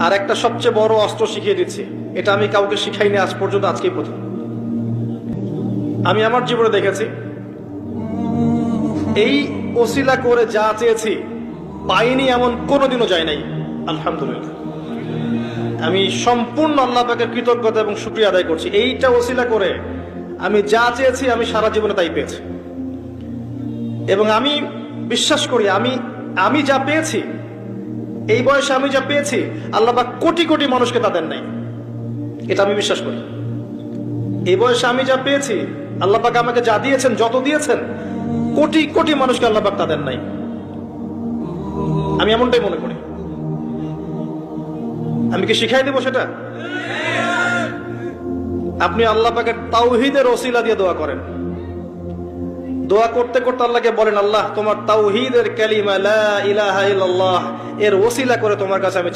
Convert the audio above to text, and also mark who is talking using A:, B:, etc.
A: আর একটা সবচেয়ে বড় অস্ত্র শিখিয়ে দিচ্ছি, এটা আমি কাউকে শিখাইনি আজ পর্যন্ত, আজকেই প্রথম। আমি আমার জীবনে দেখেছি এই ওসিলা করে যা চেয়েছি পাইনি এমন কোনোদিনও যায় নাই। আলহামদুলিল্লাহ, আমি সম্পূর্ণ আল্লাহ পাকের কৃতজ্ঞতা এবং শুকরিয়া আদায় করছি। এইটা ওসিলা করে আমি যা চেয়েছি আমি সারা জীবনে তাই পেয়েছি। এবং আমি বিশ্বাস করি আমি যা পেয়েছি, এই বয়সে আমি যা পেয়েছি, আল্লাহ পাক কোটি কোটি মানুষকে তা দেন নাই, এটা আমি বিশ্বাস করি। এই বয়সে আমি যা পেয়েছি, আল্লাহ পাক আমাকে যা দিয়েছেন, যত দিয়েছেন, কোটি কোটি মানুষকে আল্লাহ পাক তা দেন নাই, আমি এমনটাই মনে করি। আমি কি শিখাই দেবো সেটা? আপনি আল্লাহ পাকের তাওহীদের ওসিলা দিয়ে দোয়া করেন। দোয়া করতে করতে আল্লাহকে বলেন, আল্লাহ তোমার তাওহীদের কালিমা লা ইলাহা ইল্লাল্লাহ এর ওসিলা করে তোমার কাছে আমি